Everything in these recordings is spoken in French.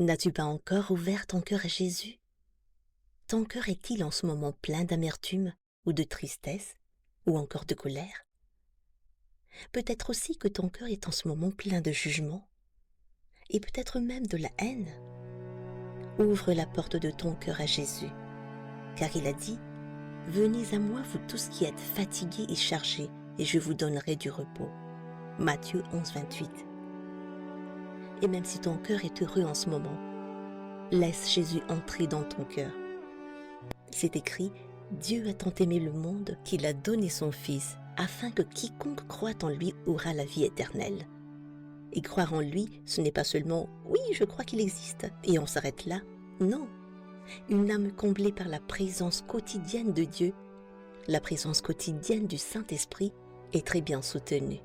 N'as-tu pas encore ouvert ton cœur à Jésus? Ton cœur est-il en ce moment plein d'amertume ou de tristesse ou encore de colère? Peut-être aussi que ton cœur est en ce moment plein de jugement et peut-être même de la haine. Ouvre la porte de ton cœur à Jésus, car il a dit « Venez à moi, vous tous qui êtes fatigués et chargés, et je vous donnerai du repos. » Matthieu 11, 28. Et même si ton cœur est heureux en ce moment, laisse Jésus entrer dans ton cœur. C'est écrit « Dieu a tant aimé le monde qu'il a donné son Fils, afin que quiconque croit en lui aura la vie éternelle. » Et croire en lui, ce n'est pas seulement « oui, je crois qu'il existe » et on s'arrête là. Non, une âme comblée par la présence quotidienne de Dieu, la présence quotidienne du Saint-Esprit est très bien soutenue.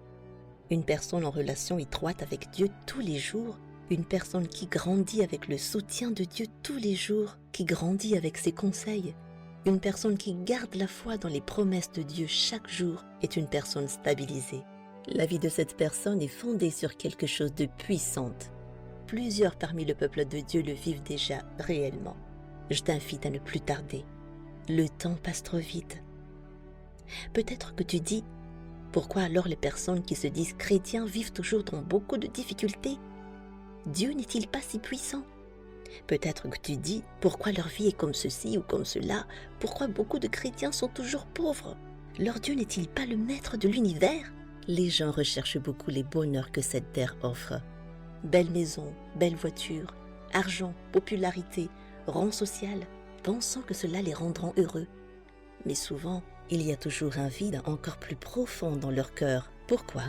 Une personne en relation étroite avec Dieu tous les jours, une personne qui grandit avec le soutien de Dieu tous les jours, qui grandit avec ses conseils, une personne qui garde la foi dans les promesses de Dieu chaque jour est une personne stabilisée. La vie de cette personne est fondée sur quelque chose de puissant. Plusieurs parmi le peuple de Dieu le vivent déjà réellement. Je t'invite à ne plus tarder. Le temps passe trop vite. Peut-être que tu dis, pourquoi alors les personnes qui se disent chrétiens vivent toujours dans beaucoup de difficultés? Dieu n'est-il pas si puissant? Peut-être que tu dis, pourquoi leur vie est comme ceci ou comme cela? Pourquoi beaucoup de chrétiens sont toujours pauvres? Leur Dieu n'est-il pas le maître de l'univers? Les gens recherchent beaucoup les bonheurs que cette terre offre. Belle maison, belle voiture, argent, popularité, rang social, pensant que cela les rendra heureux. Mais souvent, il y a toujours un vide encore plus profond dans leur cœur. Pourquoi?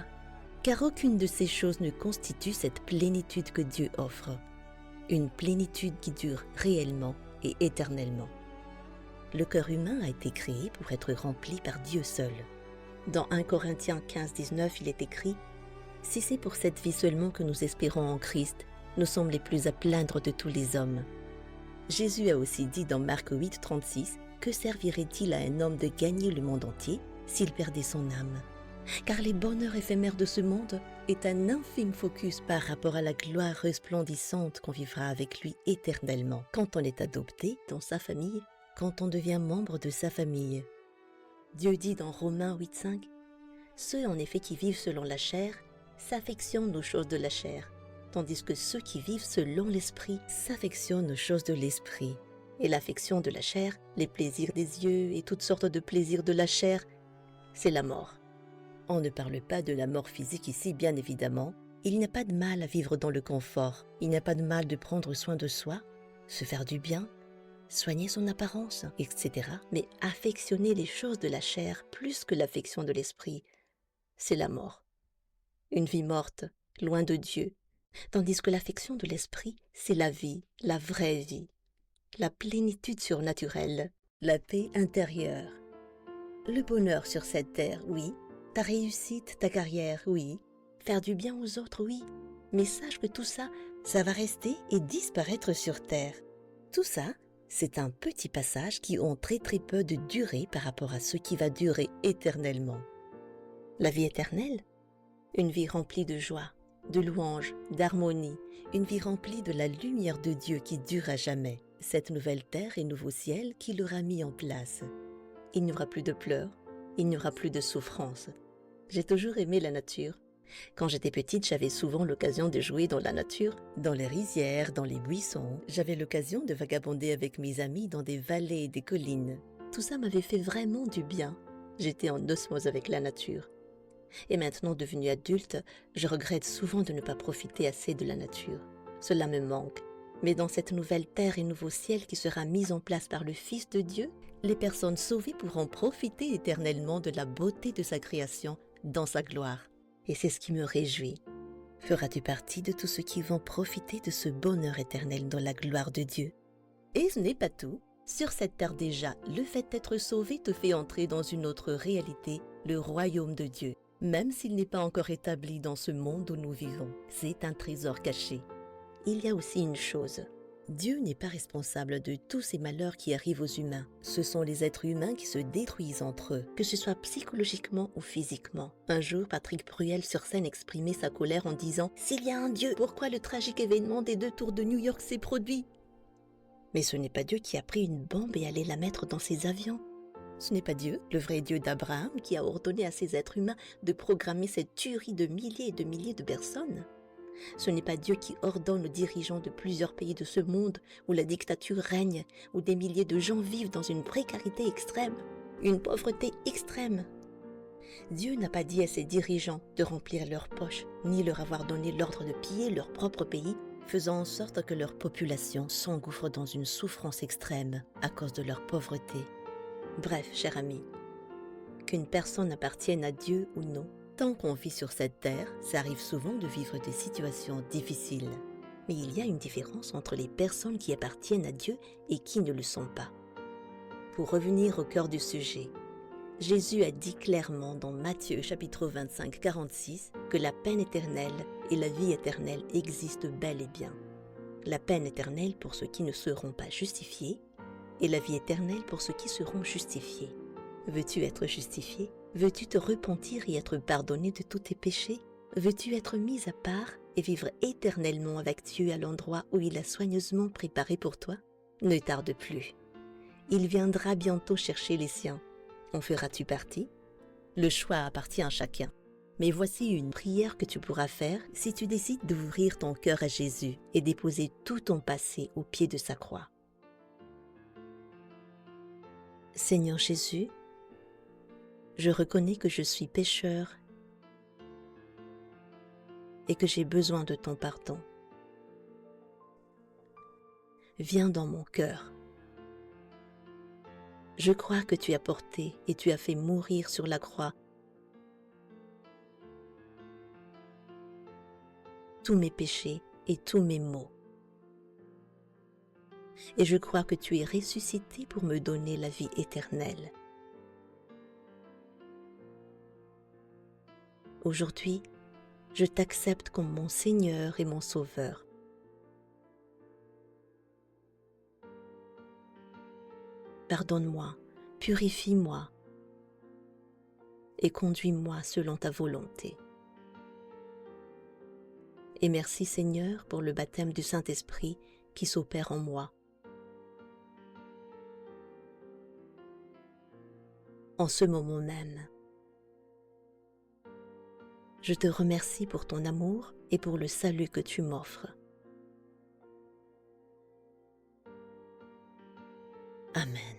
Car aucune de ces choses ne constitue cette plénitude que Dieu offre. Une plénitude qui dure réellement et éternellement. Le cœur humain a été créé pour être rempli par Dieu seul. Dans 1 Corinthiens 15, 19, il est écrit « Si c'est pour cette vie seulement que nous espérons en Christ, nous sommes les plus à plaindre de tous les hommes. » Jésus a aussi dit dans Marc 8, 36 « Que servirait-il à un homme de gagner le monde entier s'il perdait son âme ?» Car les bonheurs éphémères de ce monde est un infime focus par rapport à la gloire resplendissante qu'on vivra avec lui éternellement quand on est adopté dans sa famille, quand on devient membre de sa famille. Dieu dit dans Romains 8,5 « Ceux en effet qui vivent selon la chair s'affectionnent aux choses de la chair, tandis que ceux qui vivent selon l'esprit s'affectionnent aux choses de l'esprit. » Et l'affection de la chair, les plaisirs des yeux et toutes sortes de plaisirs de la chair, c'est la mort. On ne parle pas de la mort physique ici, bien évidemment. Il n'y a pas de mal à vivre dans le confort. Il n'y a pas de mal de prendre soin de soi, se faire du bien, soigner son apparence, etc. Mais affectionner les choses de la chair plus que l'affection de l'esprit, c'est la mort. Une vie morte, loin de Dieu. Tandis que l'affection de l'esprit, c'est la vie, la vraie vie. La plénitude surnaturelle, la paix intérieure. Le bonheur sur cette terre, oui. Ta réussite, ta carrière, oui. Faire du bien aux autres, oui. Mais sache que tout ça, ça va rester et disparaître sur terre. Tout ça, c'est un petit passage qui ont très peu de durée par rapport à ce qui va durer éternellement. La vie éternelle, une vie remplie de joie, de louange, d'harmonie, une vie remplie de la lumière de Dieu qui dure à jamais. Cette nouvelle terre et nouveau ciel qu'il aura mis en place. Il n'y aura plus de pleurs, il n'y aura plus de souffrance. J'ai toujours aimé la nature. Quand j'étais petite, j'avais souvent l'occasion de jouer dans la nature, dans les rizières, dans les buissons. J'avais l'occasion de vagabonder avec mes amis dans des vallées et des collines. Tout ça m'avait fait vraiment du bien. J'étais en osmose avec la nature. Et maintenant, devenue adulte, je regrette souvent de ne pas profiter assez de la nature. Cela me manque. Mais dans cette nouvelle terre et nouveau ciel qui sera mise en place par le Fils de Dieu, les personnes sauvées pourront profiter éternellement de la beauté de sa création dans sa gloire. Et c'est ce qui me réjouit. Feras-tu partie de tous ceux qui vont profiter de ce bonheur éternel dans la gloire de Dieu? Et ce n'est pas tout. Sur cette terre déjà, le fait d'être sauvé te fait entrer dans une autre réalité, le royaume de Dieu. Même s'il n'est pas encore établi dans ce monde où nous vivons, c'est un trésor caché. Il y a aussi une chose. Dieu n'est pas responsable de tous ces malheurs qui arrivent aux humains. Ce sont les êtres humains qui se détruisent entre eux, que ce soit psychologiquement ou physiquement. Un jour, Patrick Bruel sur scène exprimait sa colère en disant « S'il y a un Dieu, pourquoi le tragique événement des 2 tours de New York s'est produit ?» Mais ce n'est pas Dieu qui a pris une bombe et allait la mettre dans ses avions. Ce n'est pas Dieu, le vrai Dieu d'Abraham, qui a ordonné à ces êtres humains de programmer cette tuerie de milliers et de milliers de personnes. Ce n'est pas Dieu qui ordonne aux dirigeants de plusieurs pays de ce monde où la dictature règne, où des milliers de gens vivent dans une précarité extrême, une pauvreté extrême. Dieu n'a pas dit à ses dirigeants de remplir leurs poches, ni leur avoir donné l'ordre de piller leur propre pays, faisant en sorte que leur population s'engouffre dans une souffrance extrême à cause de leur pauvreté. Bref, cher ami, qu'une personne appartienne à Dieu ou non, tant qu'on vit sur cette terre, ça arrive souvent de vivre des situations difficiles. Mais il y a une différence entre les personnes qui appartiennent à Dieu et qui ne le sont pas. Pour revenir au cœur du sujet, Jésus a dit clairement dans Matthieu chapitre 25, 46 que la peine éternelle et la vie éternelle existent bel et bien. La peine éternelle pour ceux qui ne seront pas justifiés et la vie éternelle pour ceux qui seront justifiés. Veux-tu être justifié? Veux-tu te repentir et être pardonné de tous tes péchés? Veux-tu être mis à part et vivre éternellement avec Dieu à l'endroit où il a soigneusement préparé pour toi? Ne tarde plus. Il viendra bientôt chercher les siens. En feras-tu partie? Le choix appartient à chacun. Mais voici une prière que tu pourras faire si tu décides d'ouvrir ton cœur à Jésus et déposer tout ton passé au pied de sa croix. Seigneur Jésus, je reconnais que je suis pécheur et que j'ai besoin de ton pardon. Viens dans mon cœur. Je crois que tu as porté et tu as fait mourir sur la croix tous mes péchés et tous mes maux. Et je crois que tu es ressuscité pour me donner la vie éternelle. Aujourd'hui, je t'accepte comme mon Seigneur et mon Sauveur. Pardonne-moi, purifie-moi et conduis-moi selon ta volonté. Et merci Seigneur pour le baptême du Saint-Esprit qui s'opère en moi. En ce moment même, je te remercie pour ton amour et pour le salut que tu m'offres. Amen.